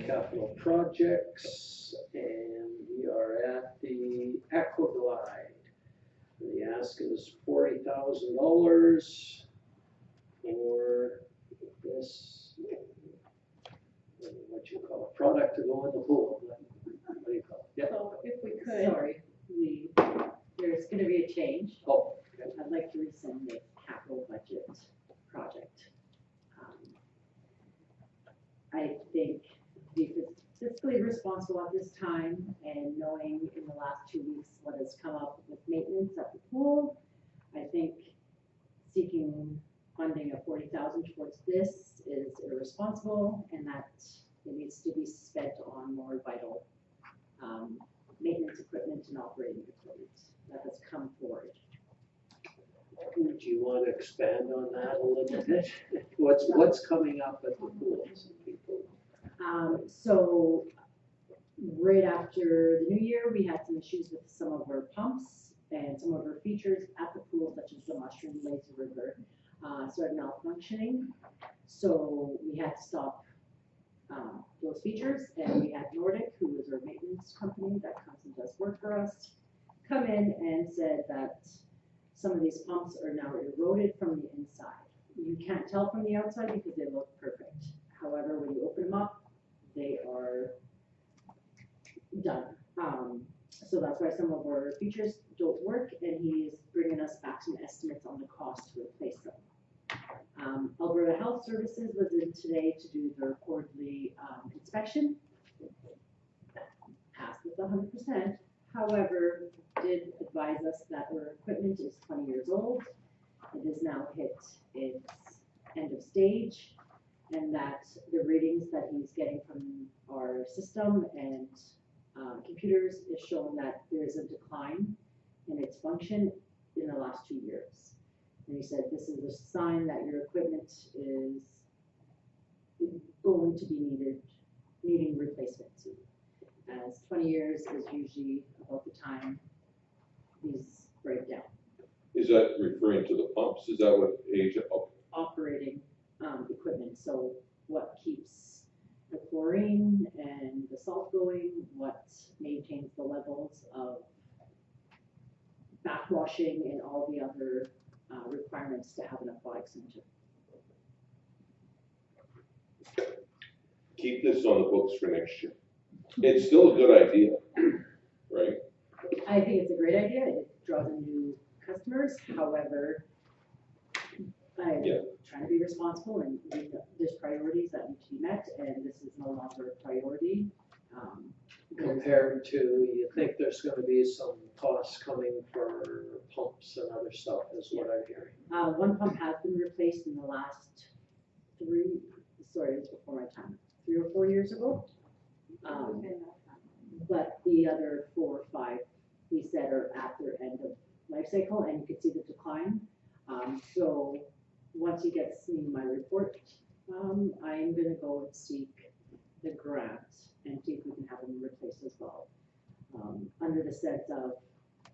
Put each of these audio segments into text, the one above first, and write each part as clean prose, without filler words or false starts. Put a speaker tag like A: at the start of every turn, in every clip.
A: capital projects, and we are at the Aquaglide. The ask is $40,000 for this, what you call it, product to go in the pool. What do you call it? Yeah.
B: So if we could,
C: Sorry, there's gonna be a change.
A: Oh, okay.
C: I'd like to rescind the capital budget project. I think because fiscally responsible at this time and knowing in the last 2 weeks what has come up with maintenance at the pool, I think seeking funding of 40,000 towards this is irresponsible and that it needs to be spent on more vital maintenance equipment and operating equipment that has come forward.
A: Would you want to expand on that a little bit? What's coming up at the pools?
C: So right after the new year, we had some issues with some of our pumps and some of our features at the pool, such as the mushroom lazy river, started malfunctioning. So we had to stop those features, and we had Nordic, who is our maintenance company that comes and does work for us, come in and said that some of these pumps are now eroded from the inside. You can't tell from the outside because they look perfect. However, when you open them up, they are done. So that's why some of our features don't work, and he's bringing us back some estimates on the cost to replace them. Alberta Health Services was in today to do their quarterly inspection. Passed with 100%. However, did advise us that our equipment is 20 years old. It has now hit its end of stage, and that the readings that he's getting from our system and computers is showing that there is a decline in its function in the last 2 years. And he said this is a sign that your equipment is going to be needing replacement soon, as 20 years is usually about the time these break down.
D: Is that referring to the pumps? Is that what age? Oh,
C: Operating equipment, so what keeps the chlorine and the salt going, what maintains the levels of backwashing and all the other requirements to have an aquatic center.
D: keep this on the books for next year. It's still a good idea, right?
C: I think it's a great idea. It draws in new customers. However, I'm
D: Yeah.
C: trying to be responsible and there's priorities that need to be met, and this is no longer a priority.
A: Compared to, you think there's gonna be some costs coming for pumps and other stuff, is what I'm hearing.
C: One pump has been replaced in the last it was before my time, 3 or 4 years ago. But the other 4 or 5, he said, are at their end of life cycle, and you can see the decline. So once he gets me my report, I'm gonna go and seek the grant and see if we can have them replaced as well. Under the sense of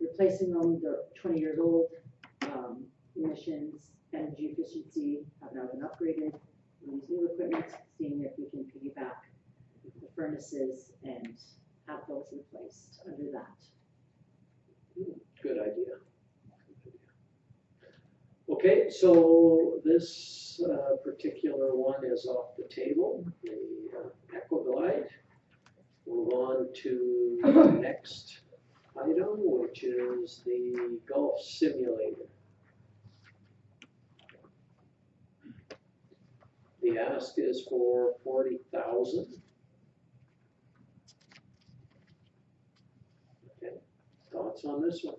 C: replacing them, they're 20 years old, emissions, energy efficiency have now been upgraded. We use new equipment, seeing if we can piggyback the furnaces and have those replaced under that.
A: Good idea. Okay, so this particular one is off the table, the Aquaglide. Move on to the next item, which is the golf simulator. The ask is for 40,000. Okay, thoughts on this one?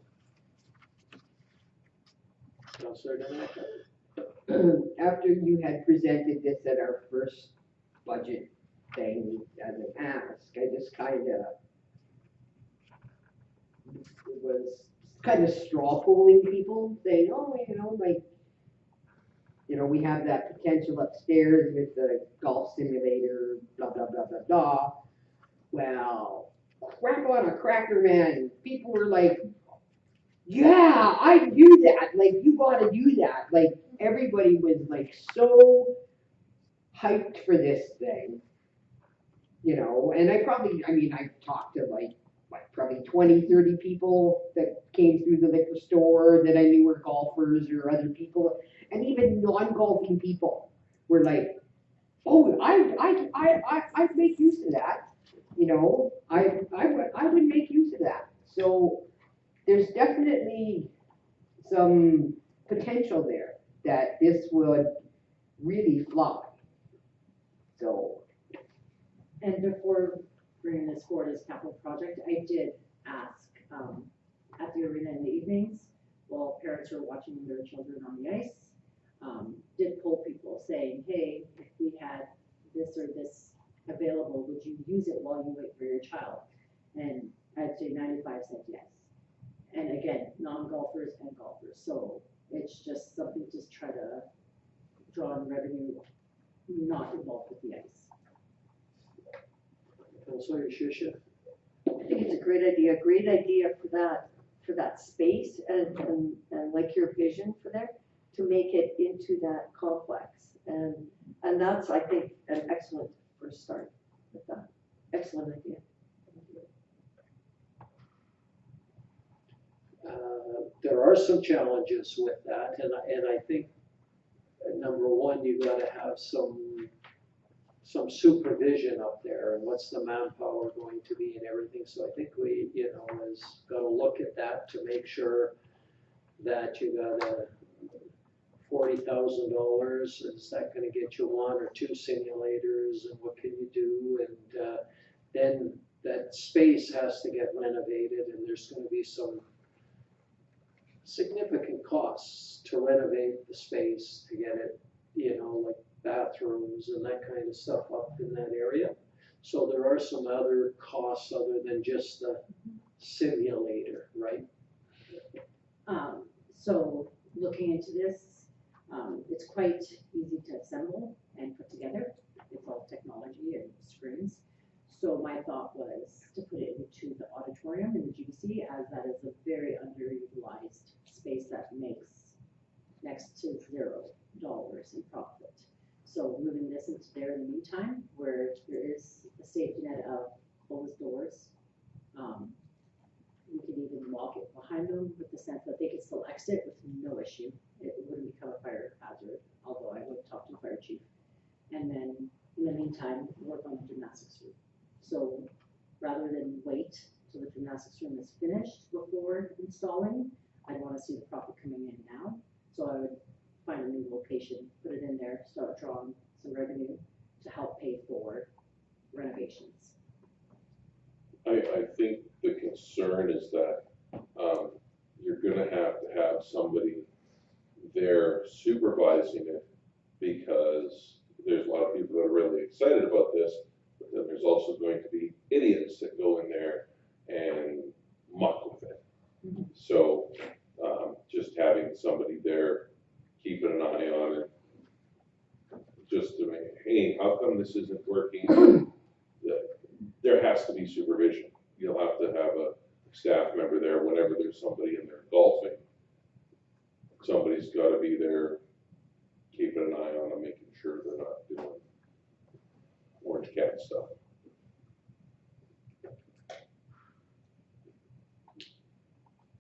A: Councilor Demaco?
E: After you had presented this at our first budget thing as an ask, I just was kind of straw polling people, saying, oh, we have that potential upstairs with the golf simulator, blah, blah, blah, blah, blah. Well, crack on a cracker, man. People were like, yeah, I do that. Like, you gotta do that. Like, everybody was like so hyped for this thing you know, and I talked to like probably 20, 30 people that came through the liquor store that I knew were golfers or other people, and even non-golfing people were like, oh, I'd make use of that, you know, I would make use of that. So there's definitely some potential there that this would really fly. So,
C: And before bringing this forward as capital project, I did ask, at the arena in the evenings, while parents were watching their children on the ice, did poll people saying, hey, if we had this or this available, would you use it while you wait for your child? And I'd say 95 said yes. And again, non-golfers and golfers, so it's just something to try to draw in revenue, not involved with the ice.
A: Councilor Shisha?
B: I think it's a great idea for that space and like your vision for there, to make it into that complex. And that's, I think, an excellent first start with that. Excellent idea.
A: There are some challenges with that, and I think, number one, you gotta have some supervision up there, and what's the manpower going to be and everything, so I think we, is gotta look at that to make sure that you got a $40,000, is that gonna get you one or two simulators, and what can you do, and then that space has to get renovated, and there's gonna be some significant costs to renovate the space, to get it, like bathrooms and that kind of stuff up in that area. So there are some other costs other than just the simulator, right?
C: So looking into this, it's quite easy to assemble and put together. It's all technology and screens. So my thought was to put it into the auditorium in the GBC, as that is a very underutilized space that makes next to $0 in profit. So moving this into there in the meantime, where there is a safety net of closed doors, we could even lock it behind them with the sense that they could still exit with no issue. It wouldn't become a fire hazard, although I would talk to the fire chief. And then in the meantime, work on the gymnastics room. So rather than wait till the gymnastics room is finished before installing, I'd want to see the profit coming in now. So I would find a new location, put it in there, start drawing some revenue to help pay for renovations.
D: I think the concern is that, you're gonna have to have somebody there supervising it, because there's a lot of people that are really excited about this, but then there's also going to be idiots that go in there and muck with it. So, just having somebody there, keeping an eye on it, just to make, hey, how come this isn't working? There has to be supervision. You'll have to have a staff member there whenever there's somebody in there golfing. Somebody's gotta be there, keeping an eye on them, making sure they're not doing orange cat stuff.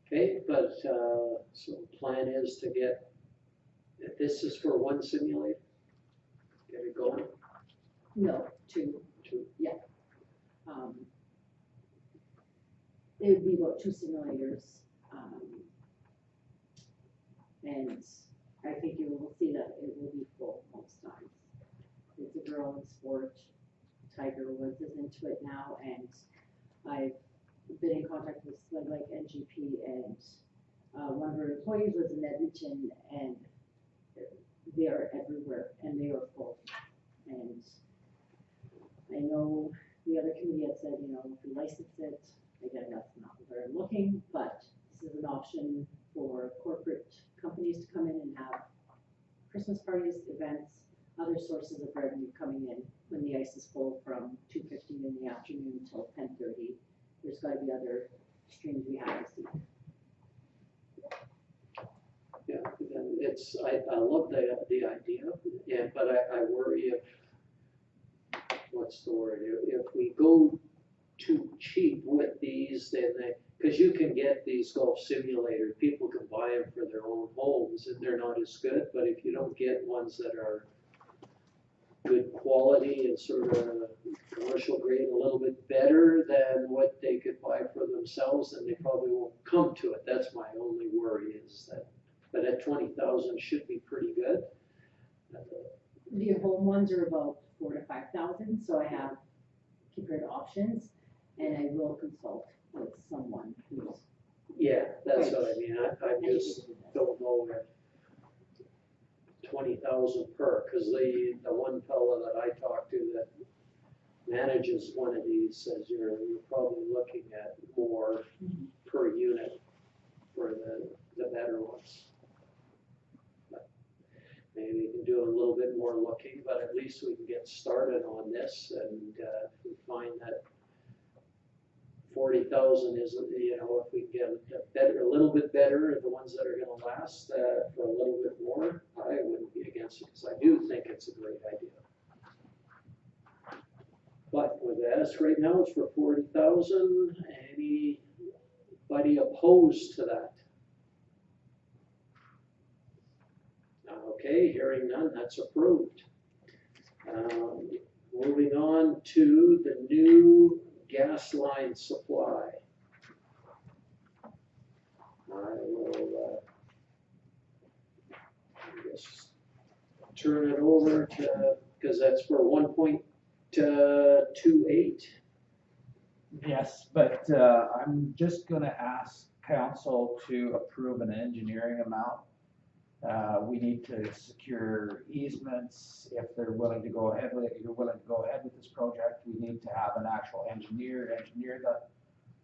A: Okay, but, so the plan is to get, if this is for one simulator, get it going,
C: No, two.
A: two.
C: It would be about 2 simulators. And I think you will see that it will be full most times. It's a girl in sport. Tiger Woods is into it now, and I've been in contact with Sled Lake NGP, and one of our employees was in Edmonton, and they are everywhere, and they are full. And I know the other committee had said, if we license it, again, that's not where I'm looking, but this is an option for corporate companies to come in and have Christmas parties, events, other sources of revenue coming in when the ice is full from 2:15 in the afternoon until 10:30. There's got to be other streams we have to see.
A: Yeah, then I love the idea, yeah, but I worry if what's the word, if we go too cheap with these, then because you can get these golf simulators, people can buy them for their own homes, and they're not as good, but if you don't get ones that are good quality and sort of commercial grade, a little bit better than what they could buy for themselves, then they probably won't come to it. That's my only worry is that, but at 20,000 should be pretty good.
C: The home ones are about 4,000 to 5,000, so I have compared options, and I will consult with someone who's.
A: Yeah, that's what I mean, I just
C: educated in this.
A: don't know if 20,000 per, because the one fella that I talked to that manages one of these says you're probably looking at more per unit for the better ones. But maybe we can do a little bit more looking, but at least we can get started on this, and if we find that 40,000 is, you know, if we can get a little bit better, the ones that are gonna last for a little bit more, I wouldn't be against it, because I do think it's a great idea. But with this, right now, it's for 40,000. Anybody opposed to that? Okay, hearing none, that's approved. Moving on to the new gas line supply. I will, I guess, turn it over to, because that's for 1.28.
F: Yes, but I'm just gonna ask council to approve an engineering amount. We need to secure easements if they're willing to go ahead with it. If you're willing to go ahead with this project, we need to have an actual engineer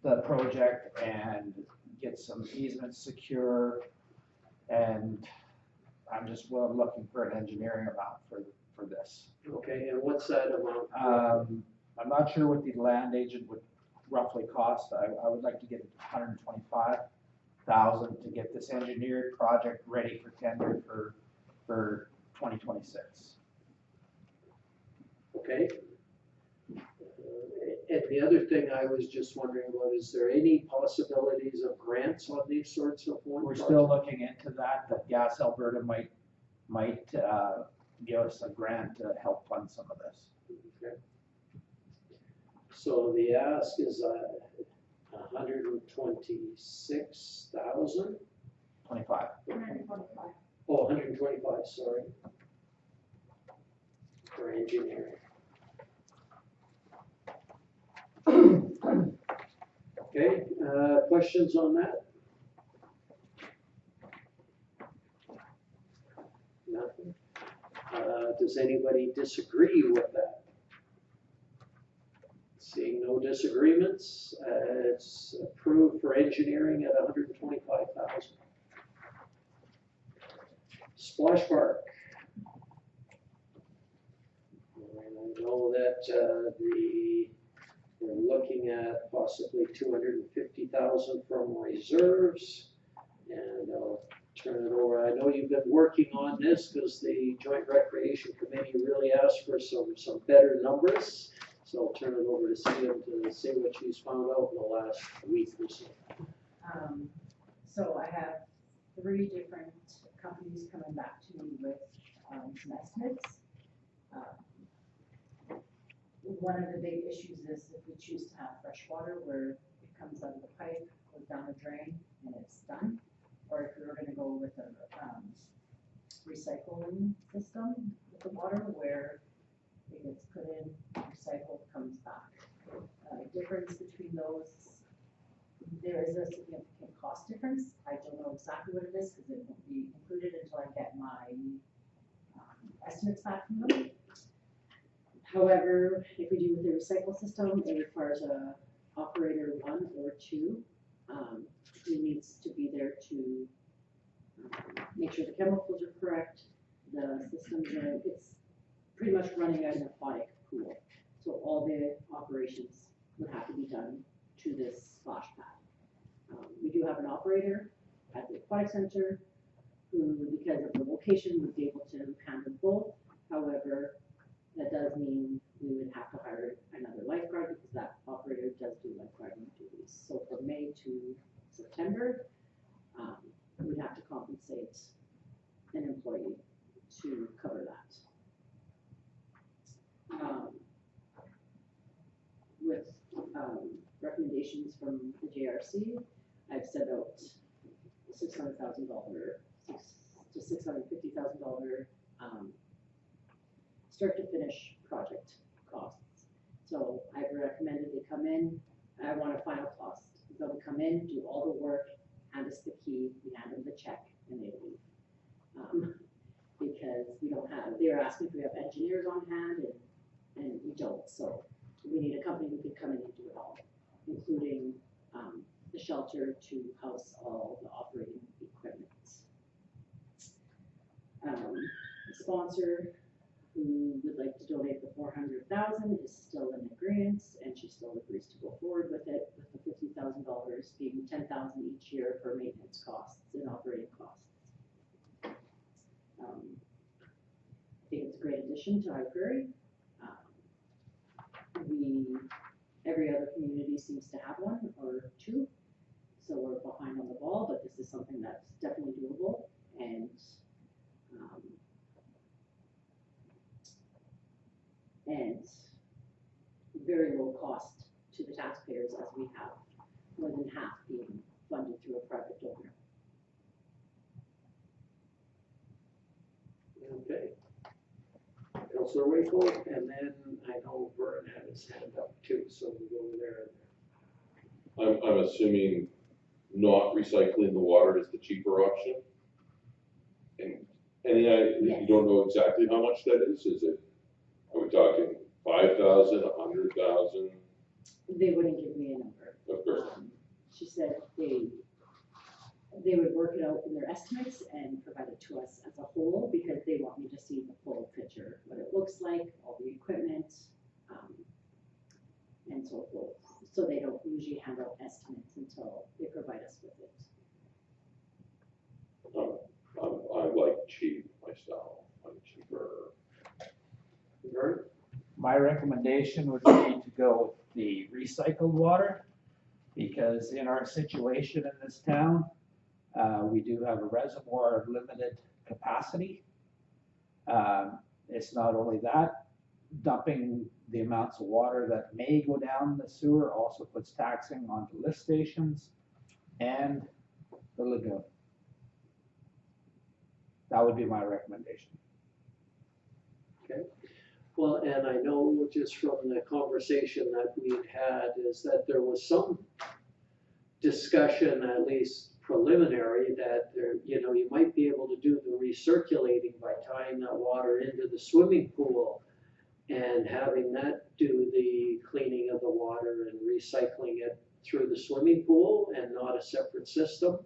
F: the project and get some easements secure. And I'm just looking for an engineering amount for this.
A: Okay, and what's that amount?
F: I'm not sure what the land agent would roughly cost. I would like to get 125,000 to get this engineered project ready for tender for 2026.
A: Okay. And the other thing I was just wondering about, is there any possibilities of grants on these sorts of one
F: We're
A: project?
F: still looking into that. That Gas Alberta might give us a grant to help fund some of this.
A: Okay. So the ask is 126,000?
F: 25.
A: Oh, 125, sorry. For engineering. Okay, questions on that? Nothing? Does anybody disagree with that? Seeing no disagreements, it's approved for engineering at 125,000. Splash Park. And I know that we're looking at possibly 250,000 from reserves, and I'll turn it over. I know you've been working on this because the Joint Recreation Committee really asked for some better numbers. So I'll turn it over to Sam to say what she's found out in the last week or so.
C: So I have 3 different companies coming back to me with some estimates. One of the big issues is if we choose to have fresh water where it comes out of the pipe, goes down the drain, and it's done. Or if we were gonna go with a recycling system with the water where it gets put in, recycled, comes back. Difference between those, there is a significant cost difference. I don't know exactly what it is because it won't be included until I get my estimates back from them. However, if we do with the recycle system, it requires a operator 1 or 2 who needs to be there to make sure the chemicals are correct, the systems are, it's pretty much running as an aquatic pool. So all the operations would have to be done to this splash pad. We do have an operator at the aquatic center who, because of the location, would be able to handle both. However, that does mean we would have to hire another lifeguard because that operator does do lifeguarding duties. So from May to September, we'd have to compensate an employee to cover that. With recommendations from the JRC, I've set out $600,000 to $650,000 start to finish project costs. So I've recommended they come in, I want a final cost. They'll come in, do all the work, hand us the key, we hand them the check, and they leave. Because we don't have, they were asking if we have engineers on hand, and we don't, so we need a company who can come in and do it all, including the shelter to house all the operating equipment. The sponsor who would like to donate the $400,000 is still in agreement, and she still agrees to go forward with it, with the $50,000 being $10,000 each year for maintenance costs and operating costs. I think it's a great addition to High Prairie. Every other community seems to have one or two, so we're behind on the ball, but this is something that's definitely doable, and very low cost to the taxpayers, as we have more than half being funded through a private donor.
A: Okay. Councillor Wakefield, and then I know Vern had his hand up too, so we'll go there.
D: I'm assuming not recycling the water is the cheaper option? And any idea,
C: Yes.
D: you don't know exactly how much that is it, are we talking 5,000, 100,000?
C: They wouldn't give me a number.
D: Of course.
C: She said they would work it out in their estimates and provide it to us as a whole, because they want me to see the full picture, what it looks like, all the equipment, and so forth. So they don't usually hand out estimates until they provide us with it.
D: I like cheap myself, I'm cheaper.
A: Vern?
F: My recommendation would be to go with the recycled water, because in our situation in this town, we do have a reservoir of limited capacity. It's not only that, dumping the amounts of water that may go down the sewer also puts taxing onto lift stations and the lagoon. That would be my recommendation.
A: Okay. Well, and I know just from the conversation that we'd had is that there was some discussion, at least preliminary, that there, you might be able to do the recirculating by tying that water into the swimming pool and having that do the cleaning of the water and recycling it through the swimming pool and not a separate system.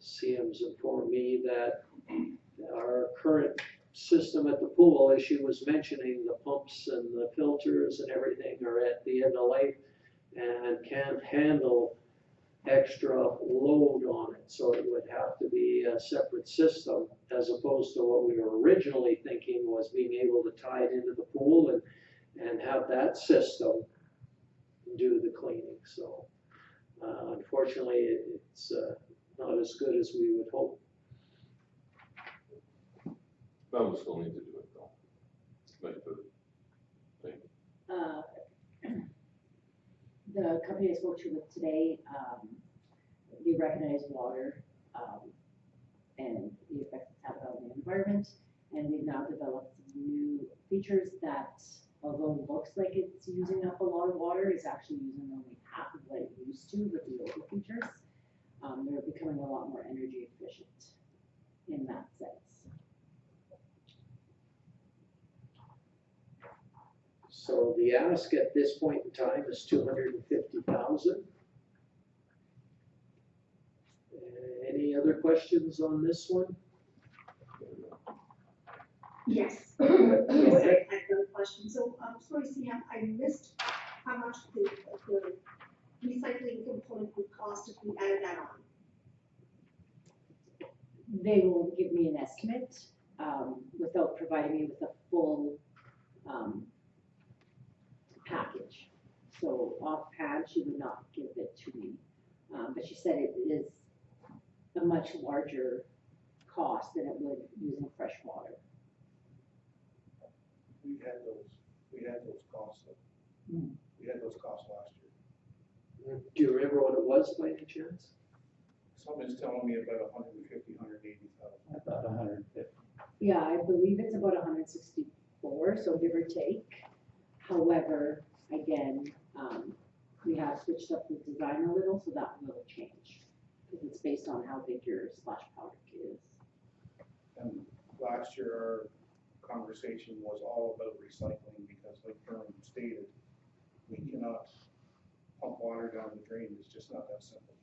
A: CM's informed me that our current system at the pool, as she was mentioning, the pumps and the filters and everything are at the end of life and can't handle extra load on it. So it would have to be a separate system, as opposed to what we were originally thinking was being able to tie it into the pool and have that system do the cleaning. So unfortunately, it's not as good as we would hope.
D: That would still need to do it though. Like the thing.
C: The company I spoke to with today, they recognize water and the effects it's had on the environment, and they've now developed some new features that, although it looks like it's using up a lot of water, is actually using only half of what it used to with the older features. They're becoming a lot more energy efficient in that sense.
A: So the ask at this point in time is $250,000. Any other questions on this one?
G: Yes.
A: Go
G: Yes,
A: ahead.
G: I have a question. So, sorry, Sam, I missed how much the recycling component would cost if we added that on.
C: They will give me an estimate without providing me with a full So offhand, she would not give it to me. But she said it is a much larger cost than it would using fresh water.
H: We had those costs, we had those costs last year.
A: Do you remember what it was by any chance?
H: Somebody's telling me about 150, 180,000.
F: About 150.
C: Yeah, I believe it's about 164, so give or take. However, again, we have switched up the design a little, so that will change. Because it's based on how big your splash powder is.
H: And last year, our conversation was all about recycling, because like Vern stated, we cannot pump water down the drain, it's just not that simple.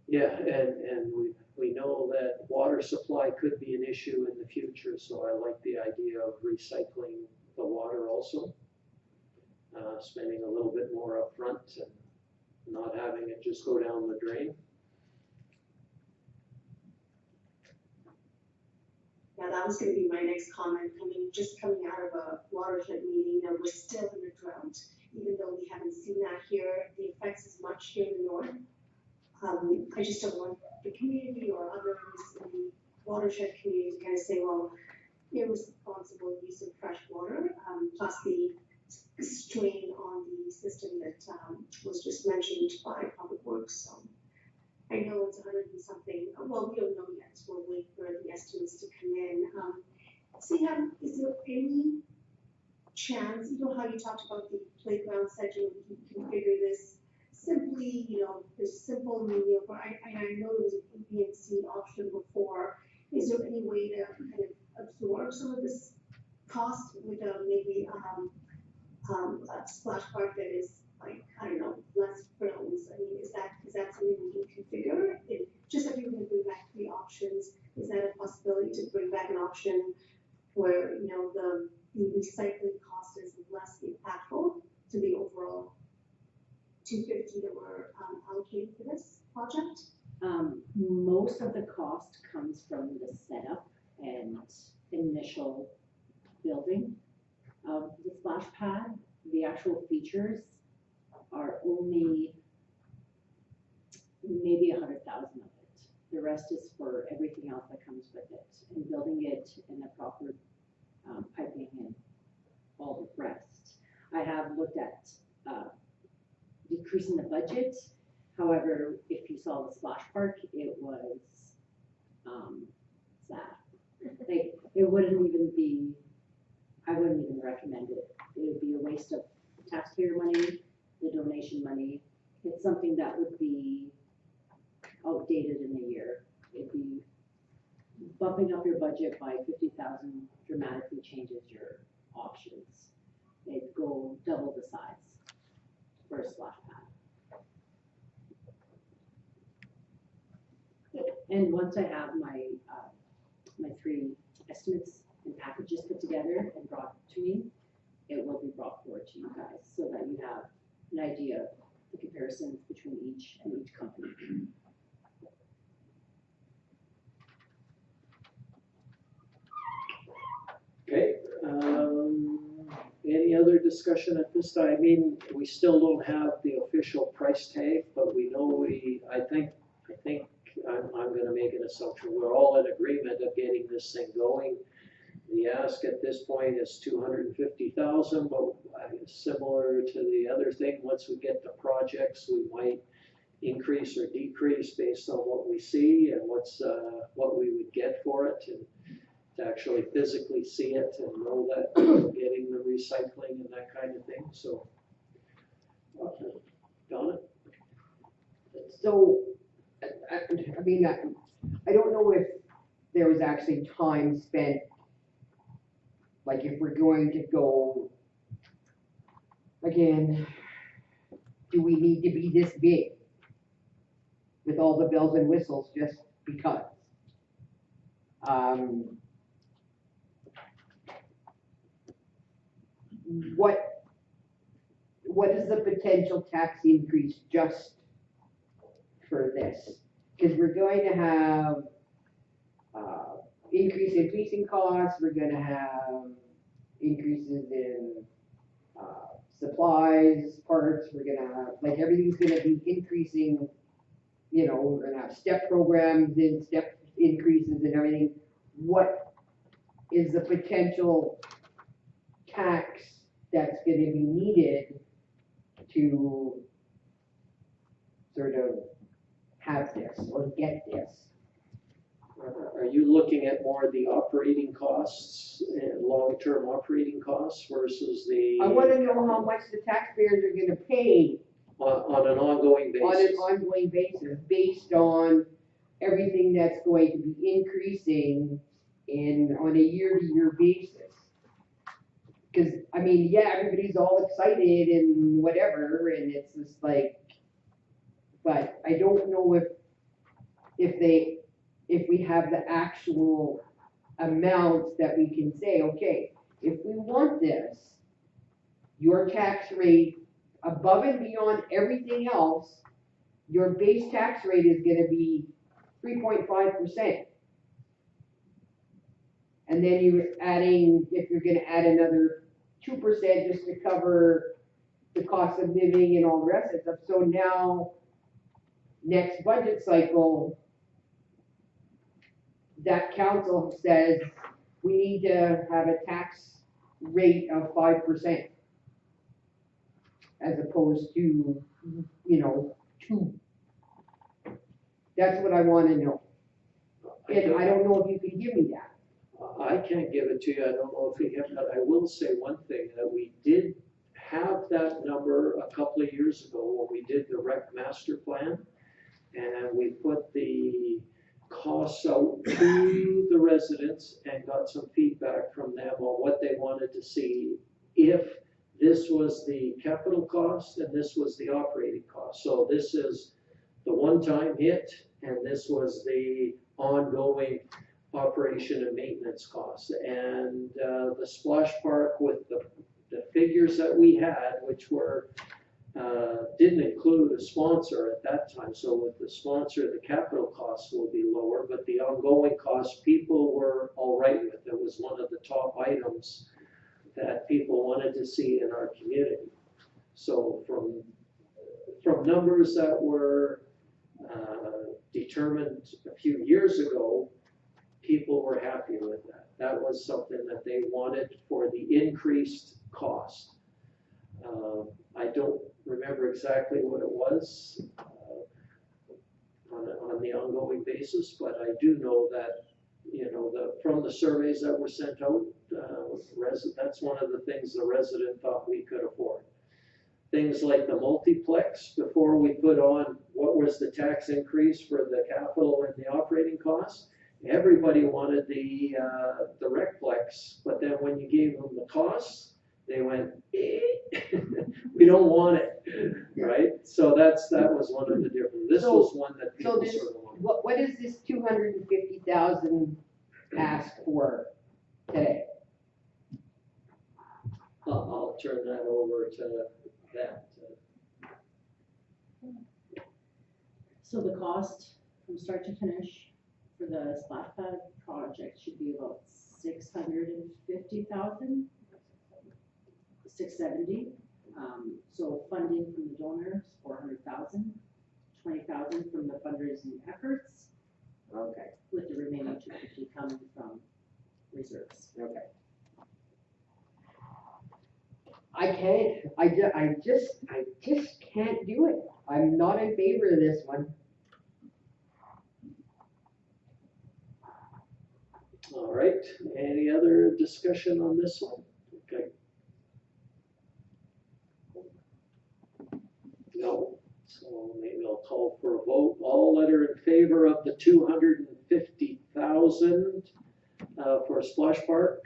A: Yeah, and we know that water supply could be an issue in the future, so I like the idea of recycling the water also. Spending a little bit more upfront and not having it just go down the drain.
G: Yeah, that was gonna be my next comment, coming out of a watershed meeting, and we're still in a drought. Even though we haven't seen that here, the effects is much here in the north. I just don't want the community or others in the watershed community to kind of say, well, irresponsible use of fresh water, plus the strain on the system that was just mentioned by Public Works. So I know it's 100 and something. Well, we don't know yet. So we'll wait for the estimates to come in. Sam, is there any chance, you know how you talked about the playground setting, you can configure this simply, this simple mediocre, I know there was an A, B, and C option before. Is there any way to kind of absorb some of this cost with maybe a splash park that is like, I don't know, less frills? I mean, is that something we can configure? Just if you can bring back three options, is that a possibility to bring back an option where, the recycling cost is less impactful to the overall $250 that were allocated for this project?
C: Most of the cost comes from the setup and initial building of the splash pad. The actual features are only maybe 100,000 of it. The rest is for everything else that comes with it, and building it in the proper piping and all the rest. I have looked at decreasing the budget. However, if you saw the splash park, it was sad. Like, it wouldn't even be, I wouldn't even recommend it. It would be a waste of taxpayer money, the donation money. It's something that would be outdated in a year. It'd be bumping up your budget by 50,000 dramatically changes your options. It'd go double the size for a splash pad. And once I have my my three estimates and packages put together and brought to me, it will be brought forward to you guys so that you have an idea of the comparisons between each company.
A: Okay, any other discussion at this time? I mean, we still don't have the official price tag, but we know I think I'm gonna make an assumption, we're all in agreement of getting this thing going. The ask at this point is 250,000, but similar to the other thing, once we get the projects, we might increase or decrease based on what we see and what we would get for it, and to actually physically see it and know that we're getting the recycling and that kind of thing, so. Donna?
E: So, I mean, I don't know if there was actually time spent, like if we're going to go, again, do we need to be this big with all the bells and whistles just because? What is the potential tax increase just for this? Because we're going to have increase in policing costs, we're going to have increases in supplies, parts, we're gonna have, like, everything's gonna be increasing. You know, we're gonna have step programs and step increases and everything. What is the potential tax that's gonna be needed to sort of have this or get this?
A: Are you looking at more of the operating costs, long-term operating costs versus the?
E: I wanna know how much the taxpayers are gonna pay
A: On an ongoing
E: on an
A: basis?
E: ongoing basis, based on everything that's going to be increasing on a year-to-year basis. Cause, I mean, yeah, everybody's all excited and whatever, and it's just like, but I don't know if we have the actual amounts that we can say, okay, if we want this, your tax rate above and beyond everything else, your base tax rate is gonna be 3.5%. And then you're adding, if you're gonna add another 2% just to cover the cost of living and all the rest of stuff. So now, next budget cycle, that council says we need to have a tax rate of 5%. As opposed to, 2. That's what I wanna know. And I don't know if you can give me that.
A: I can't give it to you, I don't know if we have, but I will say one thing, that we did have that number a couple of years ago when we did the rec master plan. And we put the costs out to the residents and got some feedback from them on what they wanted to see if this was the capital cost and this was the operating cost. So this is the one-time hit and this was the ongoing operation and maintenance costs. And the splash park with the figures that we had, which were didn't include a sponsor at that time. So with the sponsor, the capital costs will be lower, but the ongoing costs, people were all right with. It was one of the top items that people wanted to see in our community. So from numbers that were determined a few years ago, people were happy with that. That was something that they wanted for the increased cost. I don't remember exactly what it was on the ongoing basis, but I do know that, from the surveys that were sent out, that's one of the things the resident thought we could afford. Things like the multiplex, before we put on what was the tax increase for the capital and the operating costs, everybody wanted the recplex, but then when you gave them the costs, they went, we don't want it, right? So that was one of the different, this was one that people
E: this,
A: sort of wanted.
E: what is this 250,000 ask for today?
A: I'll turn that over to that.
C: So the cost from start to finish for the splash pad project should be about 650,000, 670. So funding from the donors, 400,000, 20,000 from the fundraising efforts,
E: Okay,
C: with the remaining 250 coming from reserves.
E: okay. I just can't do it. I'm not in favor of this one.
A: All right, any other discussion on this one? Okay. No, so maybe I'll call for a vote. All that are in favor of the 250,000 for a splash park,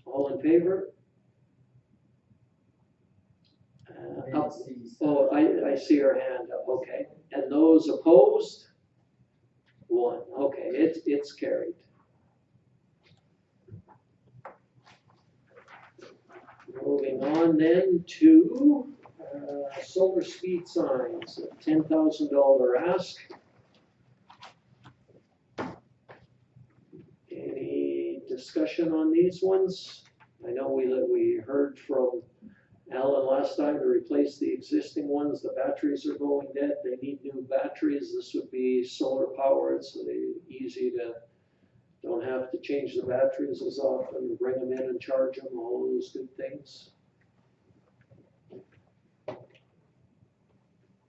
A: all in favor? Oh, I see her hand up, okay. And those opposed? 1, okay, it's carried. Moving on then to solar speed signs, a $10,000 ask. Any discussion on these ones? I know we heard from Alan, last time to replace the existing ones, the batteries are going dead, they need new batteries. This would be solar powered, so they're easy to, don't have to change the batteries as often, bring them in and charge them, all those good things.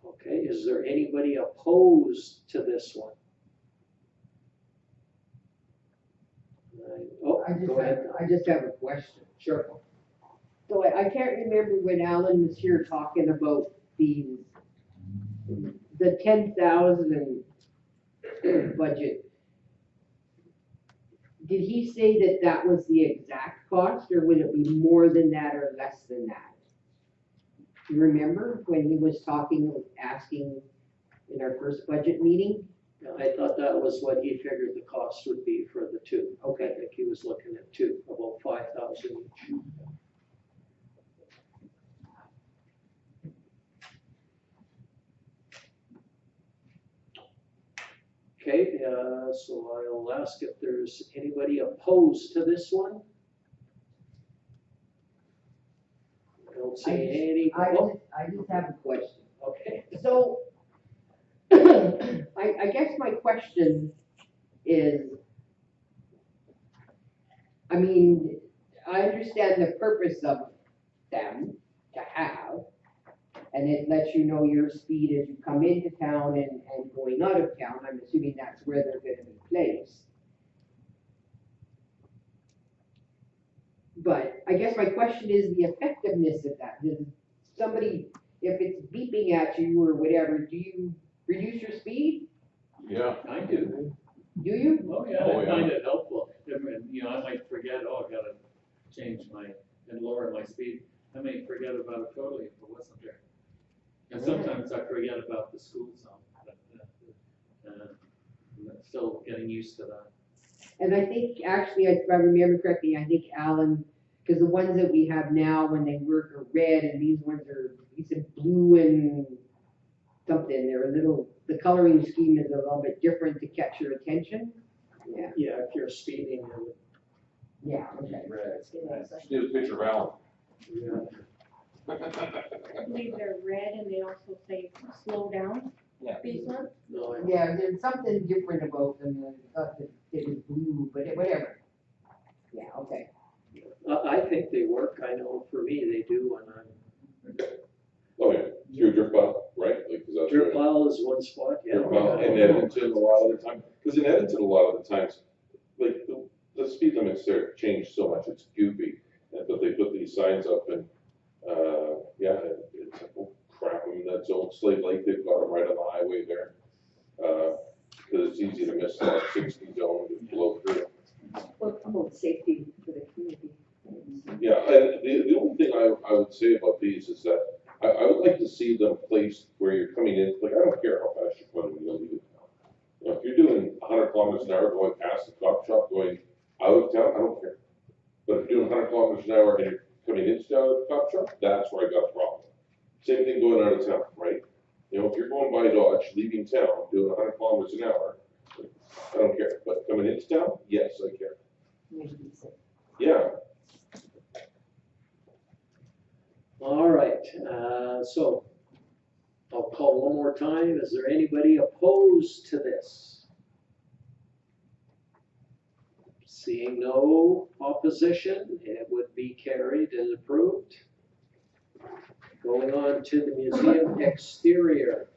A: Okay, is there anybody opposed to this one? Oh, go ahead.
E: I just have a question.
A: Sure.
E: So I can't remember when Alan was here talking about the 10,000 budget. Did he say that that was the exact cost, or would it be more than that or less than that? You remember when he was asking in our first budget meeting?
A: I thought that was what he figured the cost would be for the two.
E: Okay.
A: I think he was looking at two, about 5,000 each. Okay, so I'll ask if there's anybody opposed to this one. I don't see any. Oh,
E: I just have a question.
A: okay.
E: So, I guess my question is, I mean, I understand the purpose of them to have, and it lets you know your speed as you come into town and going out of town. I'm assuming that's where they're gonna be placed. But I guess my question is the effectiveness of that. Does somebody, if it's beeping at you or whatever, do you reduce your speed?
D: Yeah.
I: I do.
E: Do you?
I: Oh, yeah,
D: Oh,
I: I
D: yeah.
I: find it helpful. And, you know, I might forget, oh, I gotta change and lower my speed. I may forget about it totally if it wasn't there. And sometimes I forget about the school zone, but, I'm still getting used to that.
E: And I think, actually, if I remember correctly, I think Alan, because the ones that we have now, when they work, are red, and these ones are, he said blue and something, they're a little, the coloring scheme is a little bit different to catch your attention. Yeah,
A: Yeah, if you're speeding, it would,
E: yeah, okay.
D: Just need a picture of Alan.
A: yeah.
J: I believe they're red and they also say slow down.
F: Yeah.
J: These ones?
A: No, I-
E: Yeah, there's something different about them, than I thought that it was blue, but whatever. Yeah, okay.
A: I think they work. I know for me, they do when I'm.
D: Oh, yeah, through drip pile, right? Like, 'cause that's
A: Drip
D: right.
A: pile is one spot, yeah.
D: Drip pile, in Edmonton, a lot of the time, because in Edmonton, a lot of the times, like, the speed limits there change so much, it's goofy. But they put these signs up and, yeah, it's like, oh crap, I mean, that's old Slave Lake, they've got them right on the highway there. Because it's easy to miss that 60 zone and blow through.
B: Well, about safety for the community.
D: Yeah, and the only thing I would say about these is that I would like to see them placed where you're coming in, like, I don't care how fast you're going when you leave town. You know, if you're doing 100 kilometers an hour going past the cop shop, going out of town, I don't care. But if you're doing 100 kilometers an hour and you're coming into town with the cop shop, that's where I got a problem. Same thing going out of town, right? You know, if you're going by Dodge, leaving town, doing 100 kilometers an hour, I don't care. But coming into town, yes, I care. Yeah.
A: All right, so I'll call one more time. Is there anybody opposed to this? Seeing no opposition, it would be carried and approved. Going on to the museum exterior.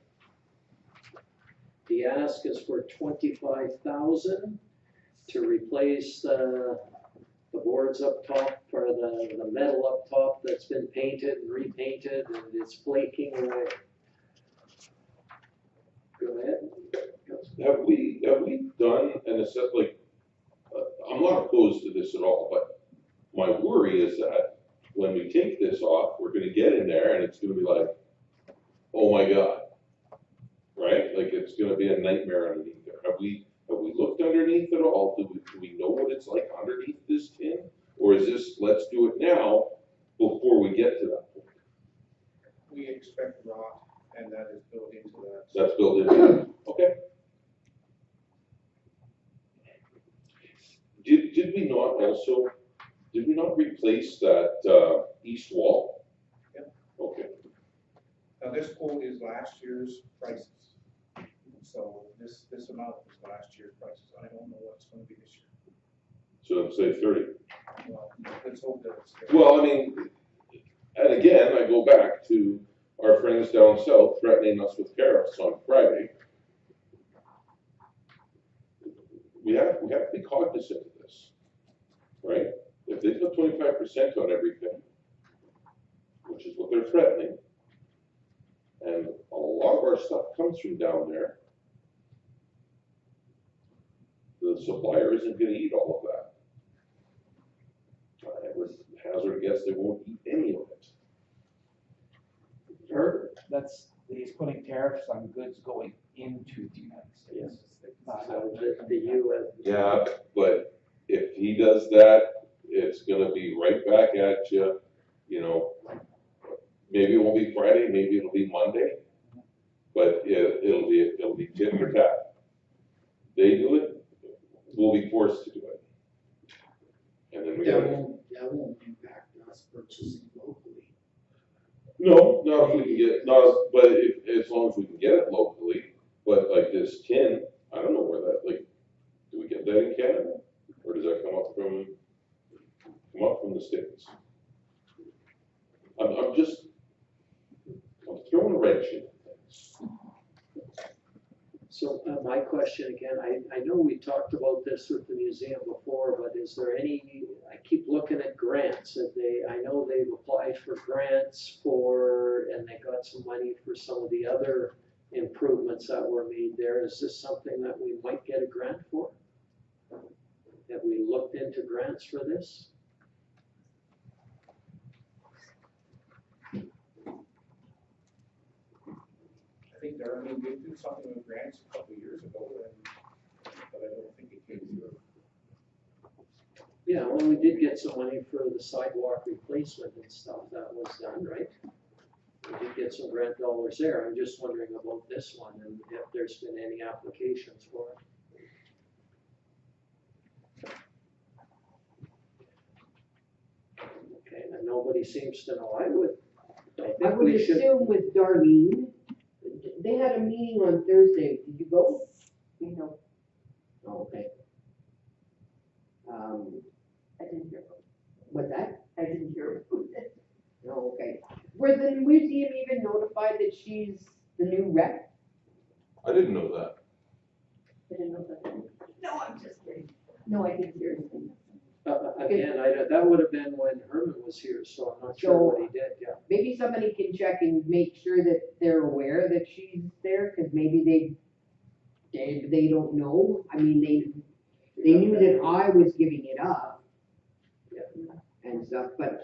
A: The ask is for 25,000 to replace the boards up top, or the metal up top that's been painted and repainted and it's flaking away. Go ahead.
D: Have we done an assessment, like, I'm not opposed to this at all, but my worry is that when we take this off, we're gonna get in there and it's gonna be like, oh my God. Right? Like, it's gonna be a nightmare underneath there. Have we looked underneath it all? Do we know what it's like underneath this tin? Or is this, let's do it now before we get to that point?
H: We expect rot, and that is built into that.
D: That's built in. Okay. Did we not replace that, east wall?
H: Yeah. this quote is last year's prices. So this amount is last year's prices. I don't know what's gonna be this year.
D: So say 30.
H: Well, let's hope that it's.
D: Well, I mean, and again, I go back to our friends down south threatening us with tariffs on Friday. We have to be cognizant of this, right? If they put 25% on everything, which is what they're threatening, and a lot of our stuff comes from down there, the supplier isn't gonna eat all of that. I would hazard a guess they won't eat any of it.
A: Or,
F: he's putting tariffs on goods going into the United States. Not out.
A: so the US.
D: Yeah, but if he does that, it's gonna be right back at you, you know. Maybe it won't be Friday, maybe it'll be Monday, but it'll be tit for tat. They do it, we'll be forced to do it. And then we
K: That
D: gotta.
K: won't impact us purchasing locally.
D: No, not if we can get, not, but as long as we can get it locally, but like this tin, I don't know where that, like, do we get that in Canada? Or does that come up from the States? I'm throwing a wrench in things.
A: So my question again, I know we talked about this with the museum before, but is there any, I keep looking at grants, I know they've applied for grants and they got some money for some of the other improvements that were made there. Is this something that we might get a grant for? Have we looked into grants for this?
H: I think Darlene did do something with grants a couple of years ago, but I don't think it came through.
A: Yeah, well, we did get some money for the sidewalk replacement and stuff that was done, right? We did get some grant dollars there. I'm just wondering about this one and if there's been any applications for it. Okay, and nobody seems to know. I
E: I
A: think
E: would
A: we should.
E: assume with Darlene, they had a meeting on Thursday. Did you go?
B: No,
E: Oh, okay.
B: I didn't hear.
E: What's that?
B: I didn't hear.
E: Oh, okay. Was the museum even notified that she's the new rep?
D: I didn't know that.
B: I didn't know that. No, I'm just kidding. No, I didn't hear anything.
A: Again, that would have been when Herman was here, so I'm not sure what he did, yeah.
E: Maybe somebody can check and make sure that they're aware that she's there, because maybe they don't know. I mean, they knew that I was giving it up. And stuff, but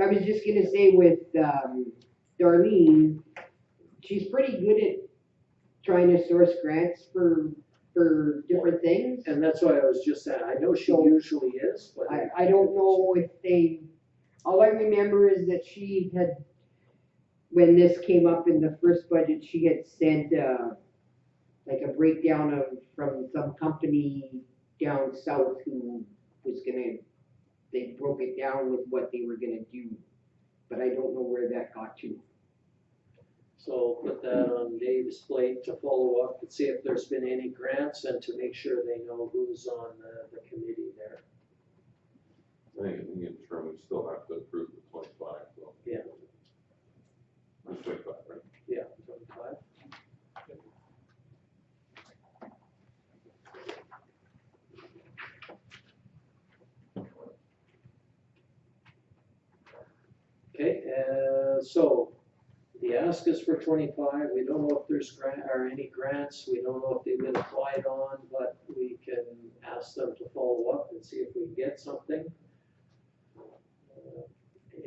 E: I was just gonna say with Darlene, she's pretty good at trying to source grants for different things.
A: And that's why I was just saying, I know she usually is, but.
E: I don't know if all I remember is that she had, when this came up in the first budget, she had sent like a breakdown from some company down south who was they broke it down with what they were gonna do, but I don't know where that got to.
A: So put that on Dave's plate to follow up and see if there's been any grants and to make sure they know who's on the committee there.
D: I think in the interim, we still have to approve the 25, so.
A: Yeah.
D: It's 25, right?
A: Yeah, 25. Okay, so the ask is for 25. We don't know if there's any grants. We don't know if they've been applied on, but we can ask them to follow up and see if we can get something.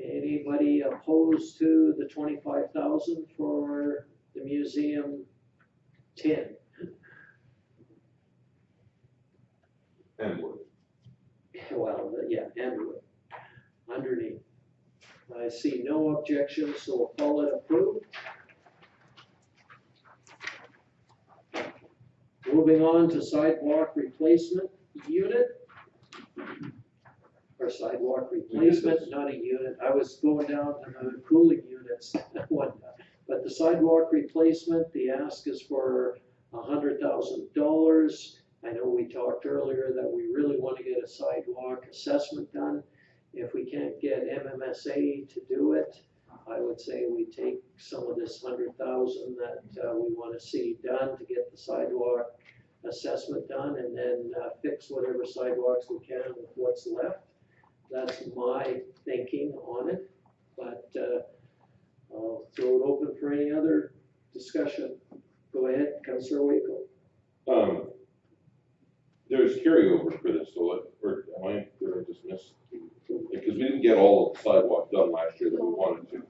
A: Anybody opposed to the 25,000 for the museum tin?
D: And wood.
A: Well, yeah, and wood underneath. I see no objections, so we'll call it approved. Moving on to sidewalk replacement unit. Or sidewalk replacement, not a unit. I was going down to the cooling units one time, but the sidewalk replacement, the ask is for $100,000. I know we talked earlier that we really want to get a sidewalk assessment done. If we can't get MMSA to do it, I would say we take some of this 100,000 that we want to see done to get the sidewalk assessment done, and then fix whatever sidewalks we can with what's left. That's my thinking on it, but I'll throw it open for any other discussion. Go ahead, Councillor Waco.
D: There's carryover for this, so or am I, did I just miss? Because we didn't get all of the sidewalk done last year that we wanted to.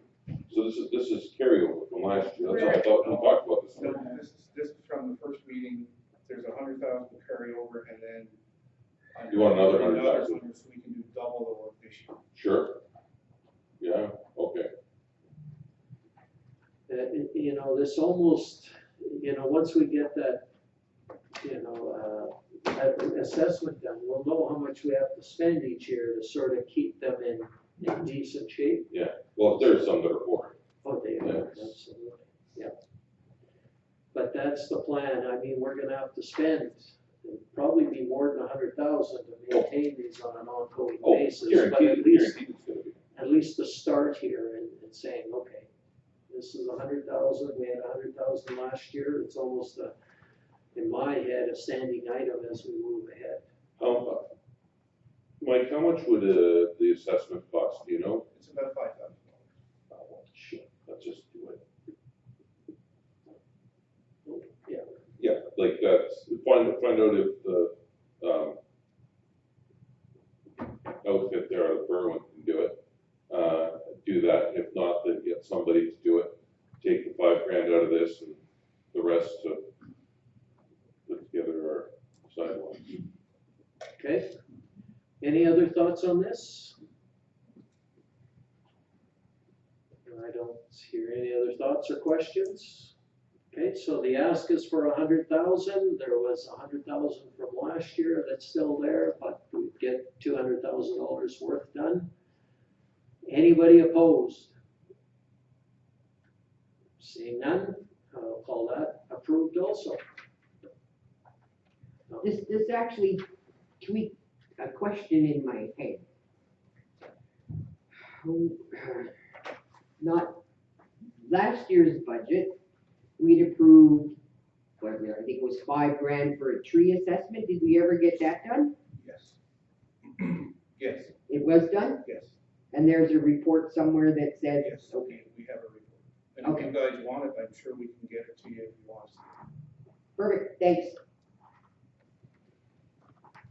D: So this is carryover from last year, that's what I thought, we talked about this.
H: So this is from the first meeting, there's 100,000 carryover, and then.
D: You want another 100,000?
H: So we can do double the work this year.
D: Sure. Yeah, okay.
A: You know, this almost, you know, once we get that, you know, that assessment done, we'll know how much we have to spend each year to sort of keep them in decent shape.
D: Yeah, well, there's some that are poor.
A: Oh, they are,
D: Yes.
A: absolutely, yeah. But that's the plan. I mean, we're gonna have to spend, probably be more than 100,000 to maintain these on an ongoing
D: Oh,
A: basis. But
D: guaranteed,
A: at least,
D: guaranteed it's gonna be.
A: at least the start here and saying, okay, this is 100,000, we had 100,000 last year. It's almost in my head, a standing item as we move ahead.
D: Mike, how much would the assessment cost, do you know?
H: It's about $5,000.
D: Well, shit, let's just do it.
A: Yeah.
D: Yeah, like that's, find out if the, outfit there out of Berwyn can do it. Do that, if not, then get somebody to do it, take the $5,000 out of this and the rest to put together our sidewalks.
A: Okay. Any other thoughts on this? I don't hear any other thoughts or questions. Okay, so the ask is for 100,000. There was 100,000 from last year that's still there, but we get $200,000 worth done. Anybody opposed? Seeing none, I'll call that approved also.
E: This actually tweaked a question in my head. Not, last year's budget, we'd approved, what, I think it was $5,000 for a tree assessment. Did we ever get that done?
H: Yes. Yes,
E: It was done?
H: yes,
E: And there's a report somewhere that says,
H: yes,
E: okay,
H: we have a report. And if you guys want it, I'm sure we can get it to you if you want to.
E: perfect, thanks.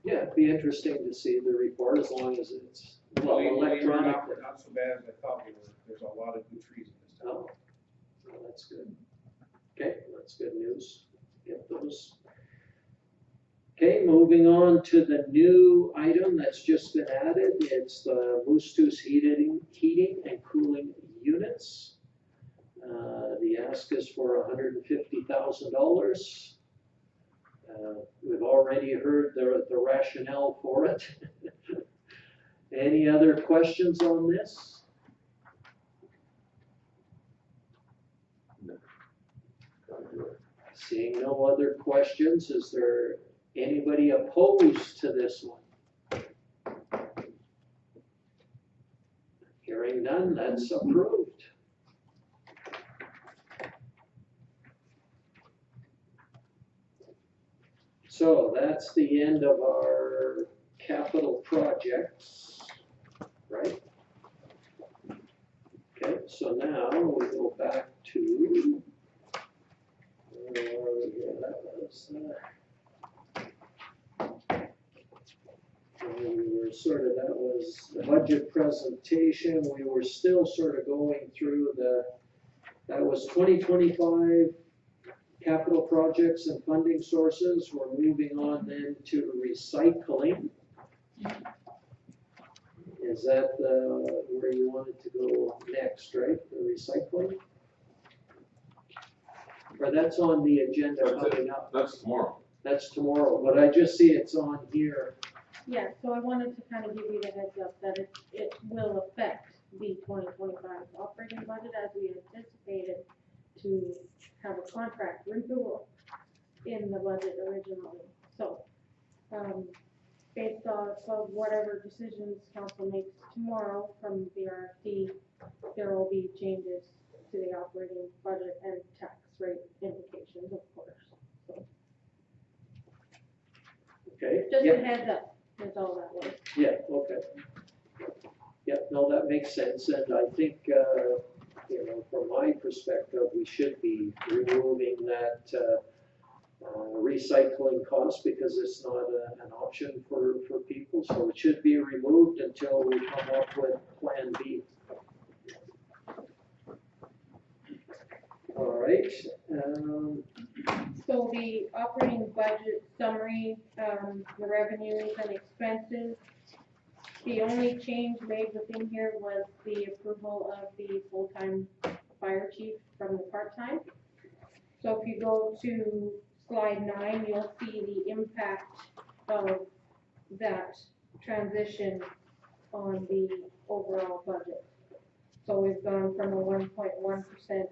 A: Yeah, it'd be interesting to see the report as long as it's, well,
H: Believe me,
A: electronic.
H: We're not so bad as I thought we were. There's a lot of good trees in this town.
A: Oh, well, that's good. Okay, that's good news. Get those. Okay, moving on to the new item that's just been added. It's the Moose Tooth heating and cooling units. The ask is for $150,000. We've already heard the rationale for it. Any other questions on this? Seeing no other questions, is there anybody opposed to this one? Hearing none, that's approved. So that's the end of our capital projects, right? Okay, so now we go back to, that was, we were sort of, that was the budget presentation. We were still sort of going through that was 2025 capital projects and funding sources. We're moving on then to recycling. Is that where you wanted to go next, right? The recycling? Or that's on the agenda coming up.
D: That's tomorrow.
A: That's tomorrow, but I just see it's on here.
J: Yeah, so I wanted to kind of give you the heads up that it will affect the 2025 operating budget as we anticipated contract renewal in the budget originally. So, based off of whatever decisions council makes tomorrow from the RFD, there will be changes to the operating budget and tax rate indications, of course. So,
A: Okay,
J: just
A: yeah,
J: a heads up, that's all that was.
A: yeah, okay. Yeah, no, that makes sense, and I think, from my perspective, we should be removing that, recycling cost because it's not an option for people, so it should be removed until we come up with Plan B. All right,
J: So the operating budget summary, the revenues and expenses, the only change made within here was the approval of the full-time fire chief from the part-time. So if you go to slide 9, you'll see the impact of that transition on the overall budget. So we've gone from a 1.1%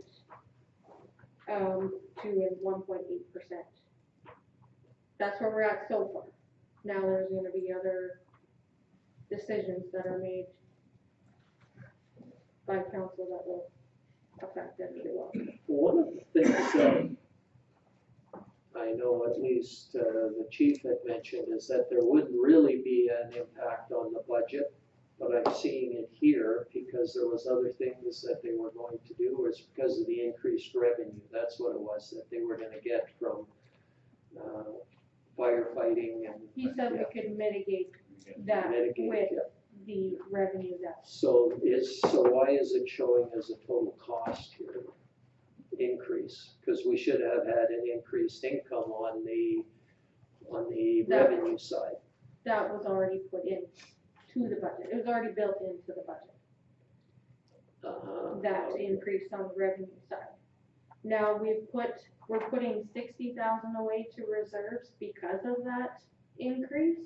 J: to a 1.8%. That's where we're at so far. Now there's gonna be other decisions that are made by council that will affect everyone.
A: one of the things that I know at least the chief had mentioned is that there wouldn't really be an impact on the budget, but I'm seeing it here because there was other things that they were going to do, or it's because of the increased revenue. That's what it was, that they were gonna get from firefighting and.
J: He said we could mitigate that
A: Mitigate,
J: with
A: yeah.
J: the revenue that's,
A: So why is it showing as a total cost here, increase? Because we should have had an increased income on the
J: That-
A: revenue side.
J: that was already put in to the budget. It was already built into the budget, that increase on the revenue side. Now we're putting 60,000 away to reserves because of that increase,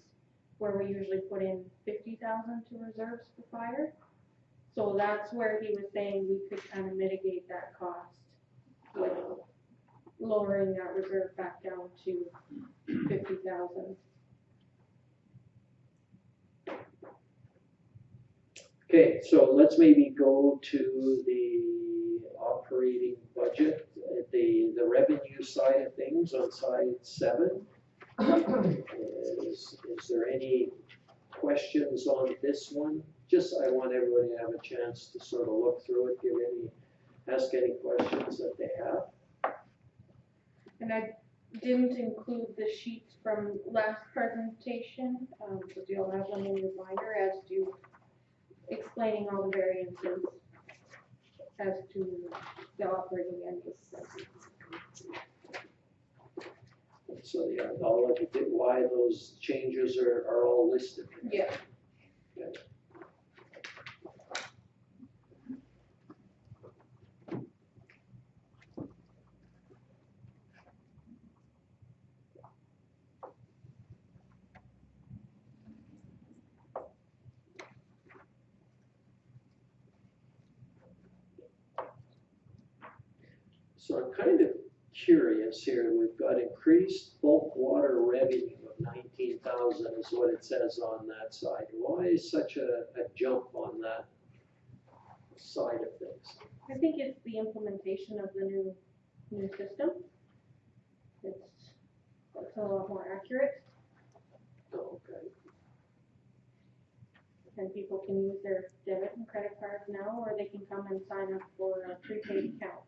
J: where we usually put in 50,000 to reserves for fire. So that's where he was saying we could kind of mitigate that cost with lowering that reserve back down to 50,000.
A: Okay, so let's maybe go to the operating budget, the revenue side of things on side 7. Is there any questions on this one? Just, I want everybody to have a chance to sort of look through it, ask any questions that they have.
J: And I didn't include the sheets from last presentation, because you'll have them in your binder as to explaining all the variances as to the operating and expenses.
A: So, yeah, I'll look at why those changes are all listed.
J: Yeah.
A: Okay. So I'm kind of curious here, we've got increased bulk water revenue of 19,000 is what it says on that side. Why is such a jump on that side of things?
J: I think it's the implementation of the new system. It's a lot more accurate,
A: Okay,
J: and people can use their debit and credit cards now, or they can come and sign up for a prepaid account.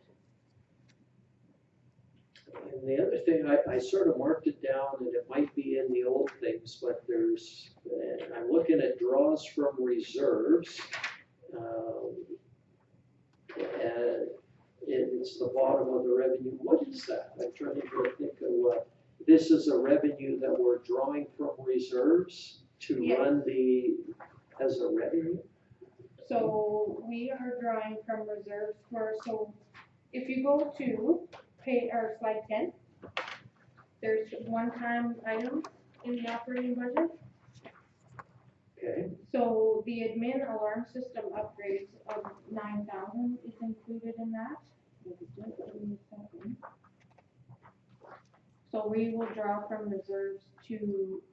A: and the other thing, I sort of marked it down, and it might be in the old things, but there's, I'm looking at draws from reserves. And it's the bottom of the revenue. What is that? I'm trying to think of what, this is a revenue that we're drawing from reserves to
J: Yes.
A: run as a revenue?
J: So we are drawing from reserves so if you go to slide 10, there's one-time items in the operating budget.
A: Okay,
J: So the admin alarm system upgrades of 9,000 is included in that. So we will draw from reserves to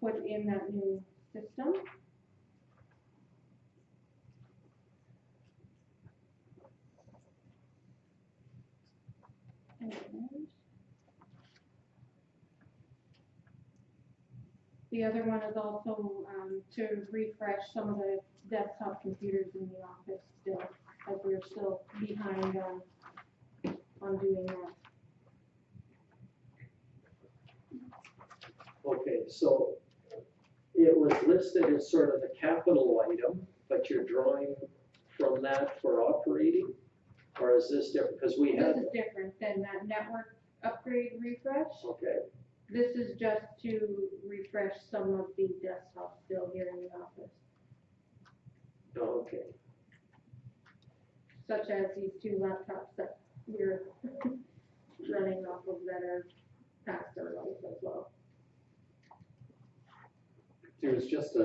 J: put in that new system. And the other one is also to refresh some of the desktop computers in the office still, as we're still behind on doing that.
A: Okay, so it was listed as sort of the capital item, but you're drawing from that for operating? Or is this different? Because we
J: This
A: had,
J: is different than that network upgrade refresh.
A: okay,
J: This is just to refresh some of the desktops still here in the office,
A: okay.
J: such as these two laptops that we're running off of that are past their life as well.
I: There's just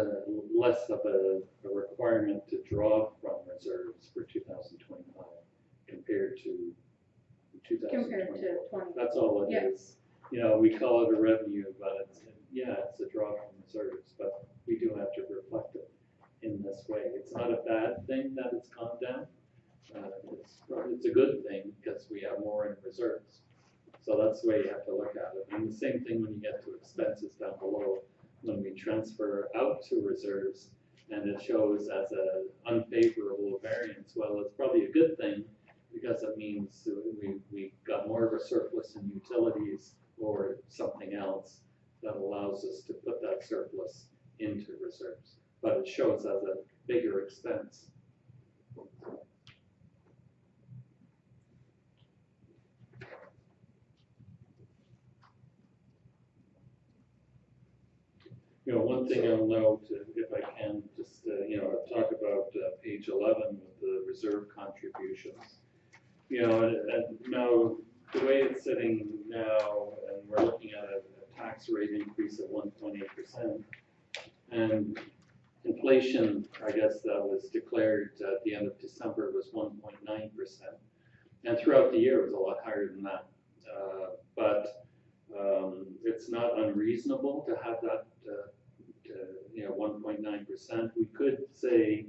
I: less of a requirement to draw from reserves for 2025 compared to 2020.
J: Compared to 20.
I: That's all it
J: Yeah.
I: is. You know, we call it a revenue, but it's a draw from reserves, but we do have to reflect it in this way. It's not a bad thing that it's gone down. It's a good thing because we have more in reserves. So that's the way you have to look at it. And the same thing when you get to expenses down below, when we transfer out to reserves and it shows as an unfavorable variance, well, it's probably a good thing because it means we got more of a surplus in utilities or something else that allows us to put that surplus into reserves. But it shows as a bigger expense. You know, one thing I'll note, if I can, just, talk about page 11 with the reserve contributions. You know, and now, the way it's sitting now, and we're looking at a tax rate increase of 1.8%, and inflation, I guess that was declared at the end of December was 1.9%. And throughout the year, it was a lot higher than that. But it's not unreasonable to have that, 1.9%. We could say,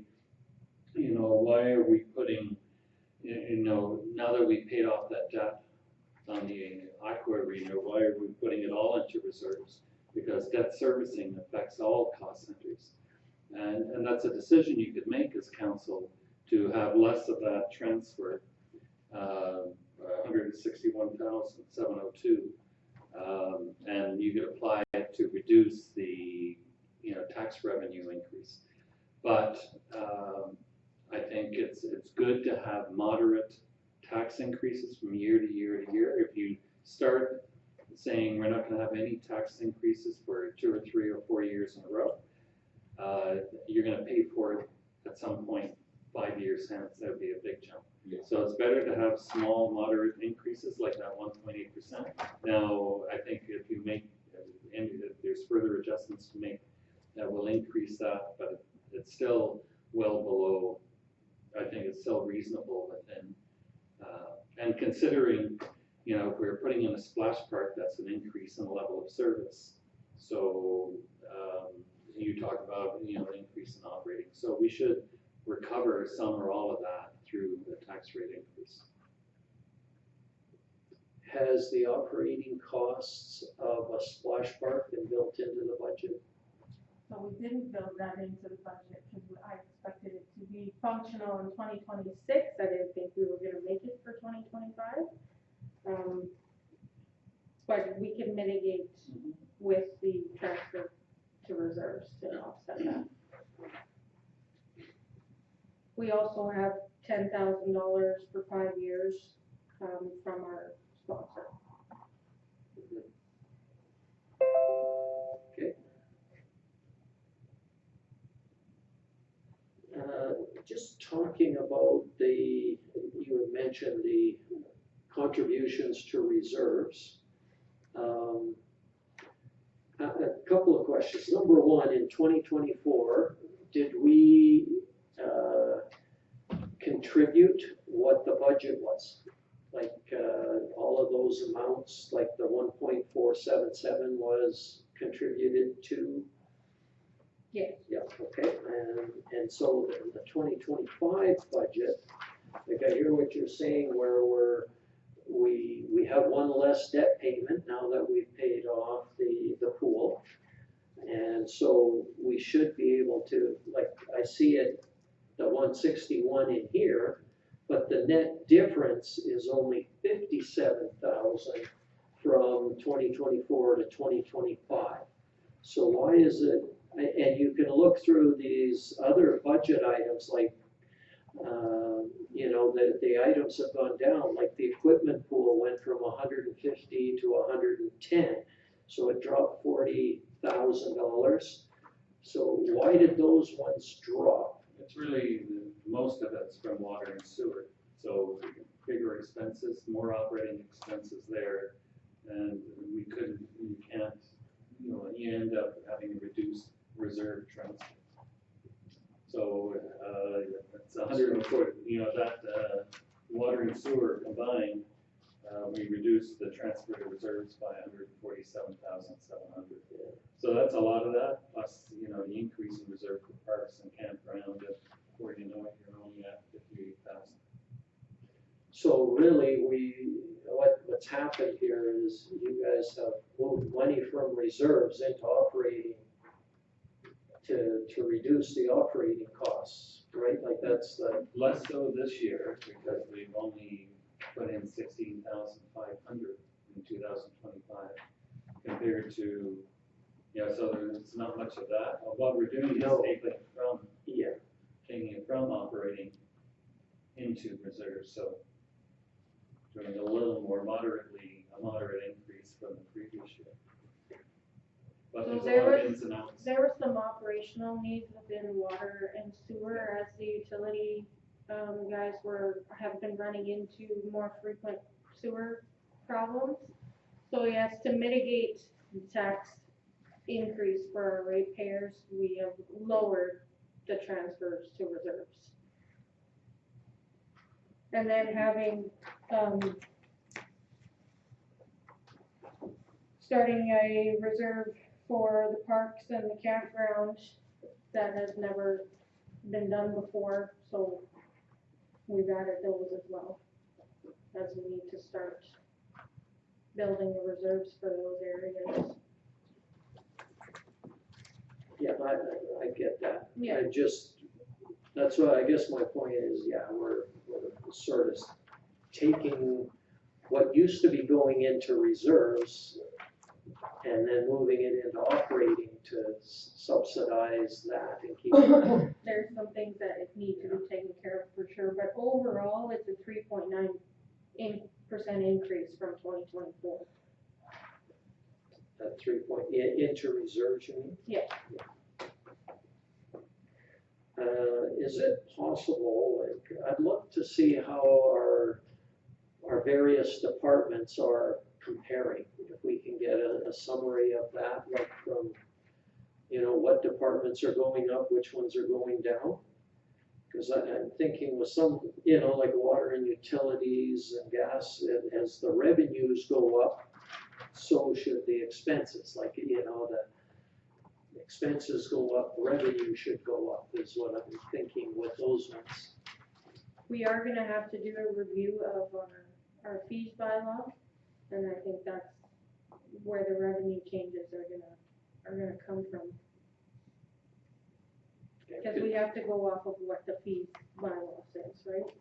I: why are we putting, now that we paid off that debt on the Aqua Arena, why are we putting it all into reserves? Because debt servicing affects all cost centers. And that's a decision you could make as council to have less of that transfer, 161,702. And you could apply it to reduce the tax revenue increase. But I think it's good to have moderate tax increases from year to year to year. If you start saying we're not going to have any tax increases for 2 or 3 or 4 years in a row, you're going to pay for it at some point 5 years hence. That would be a big jump.
D: Yeah.
I: So it's better to have small, moderate increases like that 1.8%. Now, I think if you make, and if there's further adjustments to make, that will increase that, but it's still well below. I think it's still reasonable within, and considering, if we're putting in a splash park, that's an increase in the level of service. So you talk about, an increase in operating. So we should recover some or all of that through the tax rate increase.
A: Has the operating costs of a splash park been built into the budget?
J: So we didn't build that into the budget because I expected it to be functional in 2026. I didn't think we were going to make it for 2025. But we can mitigate with the transfer to reserves to offset that. We also have $10,000 for 5 years from our sponsor.
A: Okay. Just talking about you had mentioned the contributions to reserves. A couple of questions. Number one, in 2024, did we contribute what the budget was? all of those amounts, like the 1.477 was contributed to?
J: Yes.
A: Yeah, okay, and so the 2025 budget, like I hear what you're saying, where we have one less debt payment now that we've paid off the pool. And so we should be able to, like, I see it, the 161 in here, but the net difference is only 57,000 from 2024 to 2025. So why is it, and you can look through these other budget items like, the items have gone down, like the equipment pool went from 150 to 110. So it dropped $40,000. So why did those ones drop?
I: It's really, most of it's from water and sewer, so bigger expenses, more operating expenses there, and you can't, you end up having a reduced reserve transfer. So, it's 140, that, water and sewer combined, we reduced the transfer to reserves by 147,700. So that's a lot of that, plus, the increase in reserve for parks and campground, before you know it, you're only at 58,000.
A: So really, what's happened here is you guys have moved money from reserves into operating to reduce the operating costs, right? Like that's the.
I: Less so this year, because we've only put in 16,500 in 2025, compared to, so there's not much of that. What we're doing is taking it from operating into reserves, so doing a little more a moderate increase from the previous year. But
J: So
I: there's a lot of ins and outs.
J: There were some operational needs within water and sewer as the utility guys have been running into more frequent sewer problems. So yes, to mitigate the tax increase for our ratepayers, we have lowered the transfers to reserves. And then having starting a reserve for the parks and the campground that has never been done before, so we've added those as well, as we need to start building the reserves for those areas.
A: Yeah, I get that.
J: Yeah.
A: That's what, I guess my point is, we're sort of taking what used to be going into reserves and then moving it into operating to subsidize that and keep.
J: There's some things that need to be taken care of for sure, but overall, it's a 3.9% increase from 2024.
A: That 3 point into reserves, you mean?
J: Yeah.
A: Is it possible, I'd love to see how our various departments are comparing, if we can get a summary of that, like from, what departments are going up, which ones are going down. Because I'm thinking with some, like water and utilities and gas, as the revenues go up, so should the expenses, like, the expenses go up, revenue should go up, is what I'm thinking with those ones.
J: We are gonna have to do a review of our fees bylaw, and I think that's where the revenue changes are gonna come from. Because we have to go off of what the fees bylaw says, right?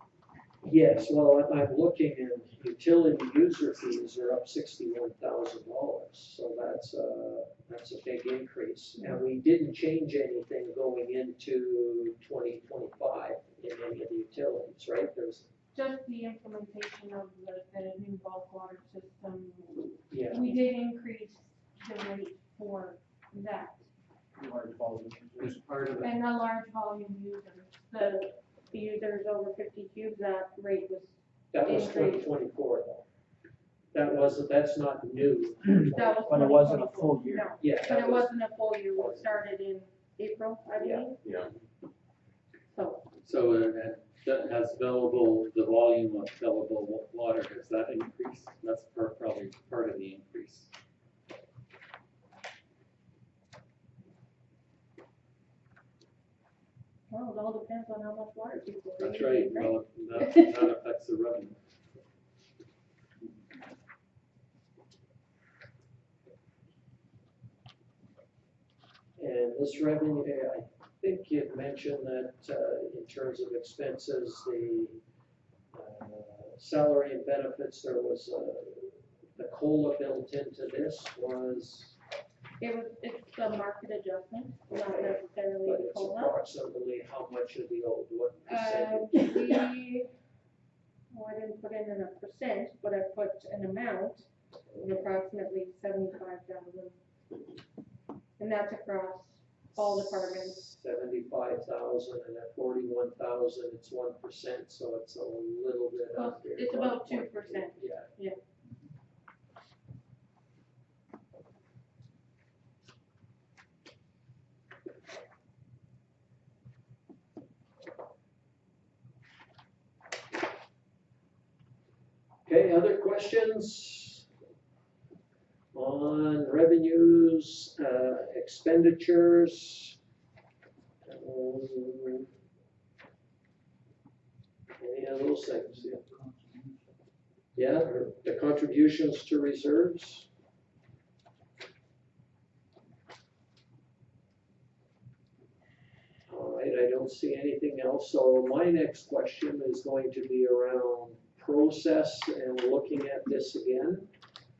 A: Yes, well, I'm looking, and utility user fees are up $61,000, so that's a big increase. And we didn't change anything going into 2025 in any of the utilities, right? There's.
J: Just the implementation of the new bulk water system.
A: Yeah.
J: We did increase the rate for that.
F: Large volume.
I: There's part of it.
J: And the large volume users, the users over 50 cubes, that rate was.
A: That was
J: Increase.
A: 2024 though. That's not new.
J: That was
F: But it wasn't a
J: 2024.
F: full year.
J: No,
A: Yeah,
J: and
A: that
J: it
A: was,
J: wasn't a full year, we started in April, I believe.
D: Yeah.
J: So,
I: So that has the volume of available water, has that increased? That's probably part of the increase.
J: Well, it all depends on how much water people are
I: That's
J: using,
I: right,
J: right?
I: well, that affects the revenue.
A: And this revenue, I think you'd mentioned that in terms of expenses, the salary and benefits, there was the COLA built into this was,
J: It's a market adjustment, not necessarily
A: but
J: the
A: it's
J: COLA.
A: approximately how much of the old, what percentage?
J: I didn't put in a percent, but I put an amount of approximately 75,000. And that's across all departments.
A: 75,000 and at 41,000, it's 1%, so it's a little bit
J: Well,
A: under.
J: it's about 2%.
A: Yeah.
J: Yeah.
A: Okay, other questions on revenues, expenditures? Any of those things, yeah. Yeah, or the contributions to reserves? All right, I don't see anything else, so my next question is going to be around process and looking at this again.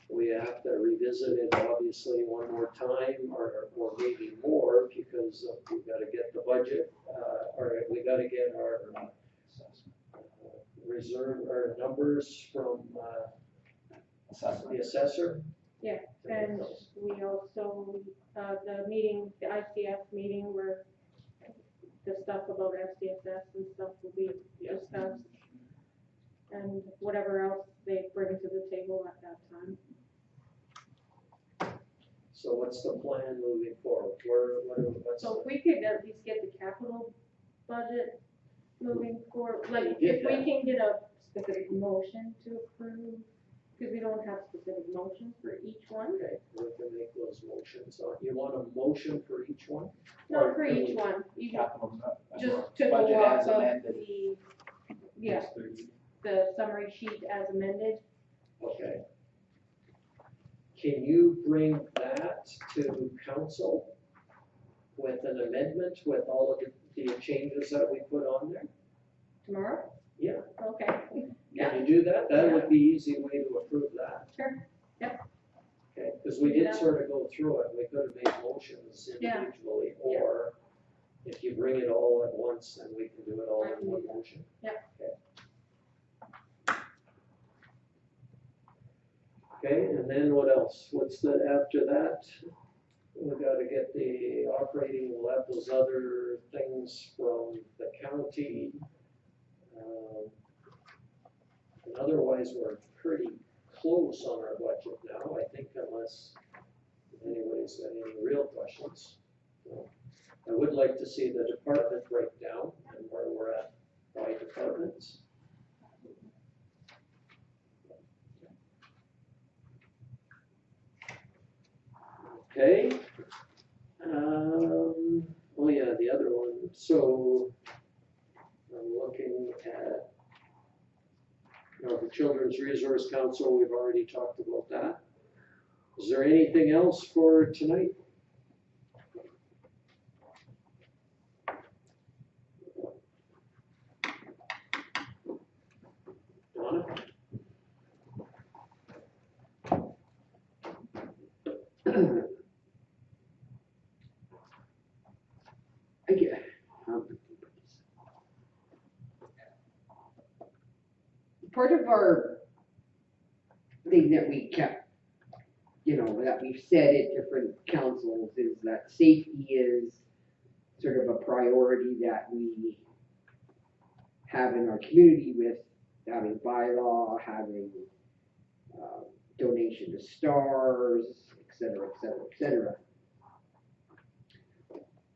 A: We have to revisit it obviously one more time, or maybe more, because we've got to get the budget, or we got to get our reserve, our numbers from the assessor.
J: Yeah, and we also, the meeting, the ICF meeting where the stuff about FCSS and stuff will be discussed. And whatever else they bring to the table at that time.
A: So what's the plan moving forward? What's
J: So if we could at least get the capital budget moving forward, like
A: We did
J: if we
A: that.
J: can get a specific motion to approve, because we don't have specific motions for each one.
A: okay, we can make those motions. You want a motion for each one?
J: Not for each one, you can
F: Capital,
J: just to
F: budget
J: go off
F: as
J: of
F: amended.
J: the summary sheet as amended.
A: Okay. Can you bring that to council with an amendment with all of the changes that we put on there?
J: Tomorrow?
A: Yeah.
J: Okay,
A: Can you do that? That would be easy way to approve that.
J: sure, yep.
A: Okay, because we did
J: Yeah.
A: sort of go through it. We could have made motions
J: Yeah.
A: individually,
J: Yeah.
A: or if you bring it all at once, then we can do it all
J: I
A: in
J: can do
A: one
J: that.
A: motion.
J: Yeah.
A: Okay. Okay, and then what else? What's the, after that? We gotta get the operating, we'll have those other things from the county. And otherwise, we're pretty close on our budget now, I think, unless anybody's got any real questions. So, I would like to see the department breakdown and where we're at by departments. Okay. Oh yeah, the other one, so I'm looking at the Children's Resource Council, we've already talked about that. Is there anything else for tonight? Donna?
E: Part of our thing that we kept, that we've said at different councils is that safety is sort of a priority that we have in our community with having bylaw, having donation to stars, et cetera, et cetera, et cetera.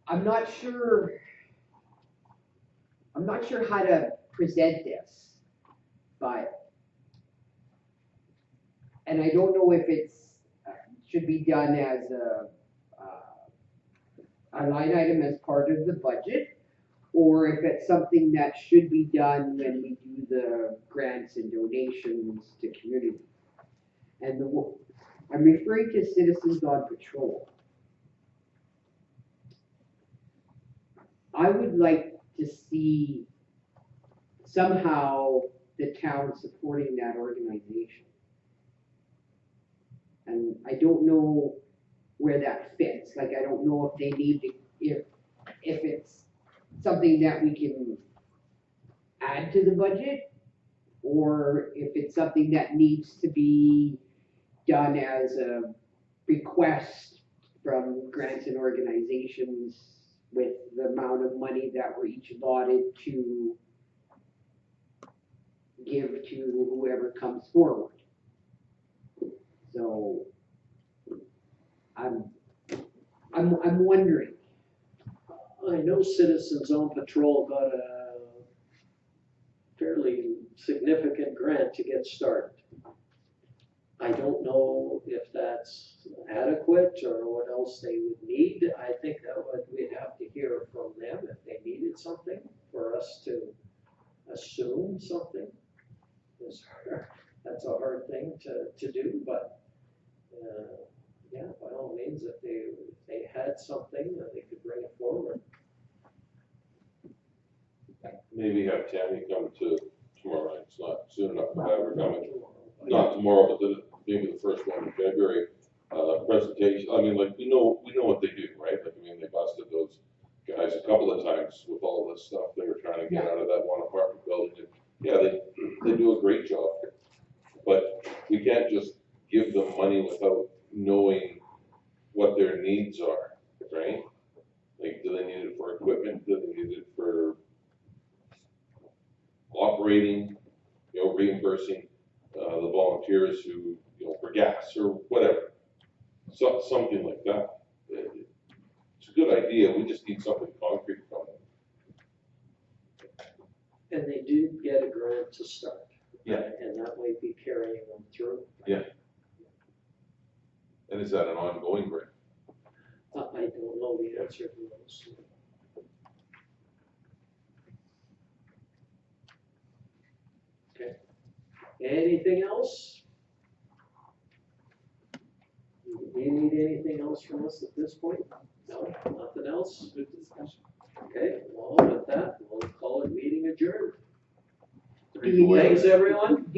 E: I'm not sure I'm not sure how to present this, but, and I don't know if it's, should be done as a line item as part of the budget, or if it's something that should be done when we do the grants and donations to community. And I'm referring to Citizens on Patrol. I would like to see somehow the town supporting that organization. And I don't know where that fits, like, I don't know if they need to, if it's something that we can add to the budget, or if it's something that needs to be done as a request from grants and organizations with the amount of money that we're each allotted to give to whoever comes forward. So I'm wondering.
A: I know Citizens on Patrol got a fairly significant grant to get started. I don't know if that's adequate or what else they would need. I think that we'd have to hear from them if they needed something for us to assume something. That's a hard thing to do, but yeah, by all means, if they had something that they could bring it forward.
D: Maybe have Tammy come to tomorrow night, it's not soon enough to have her coming. Not tomorrow, but maybe the first one in February, presentation, I mean, like, we know what they do, right? Like, I mean, they busted those guys a couple of times with all this stuff they were trying to get out of that one apartment building. And yeah, they do a great job, but we can't just give them money without knowing what their needs are, right? Like, do they need it for equipment, do they need it for operating, reimbursing the volunteers who, for gas or whatever. So, something like that. It's a good idea, we just need something concrete from them.
A: And they do get a grant to start.
D: Yeah.
A: And that might be carrying them through.
D: Yeah. And is that an ongoing grant?
A: I don't know the answer to those. Okay. Anything else? Do you need anything else from us at this point? No, nothing else? Good discussion. Okay, well, with that, we'll call it meeting adjourned.
E: Do we need-
A: Thanks, everyone.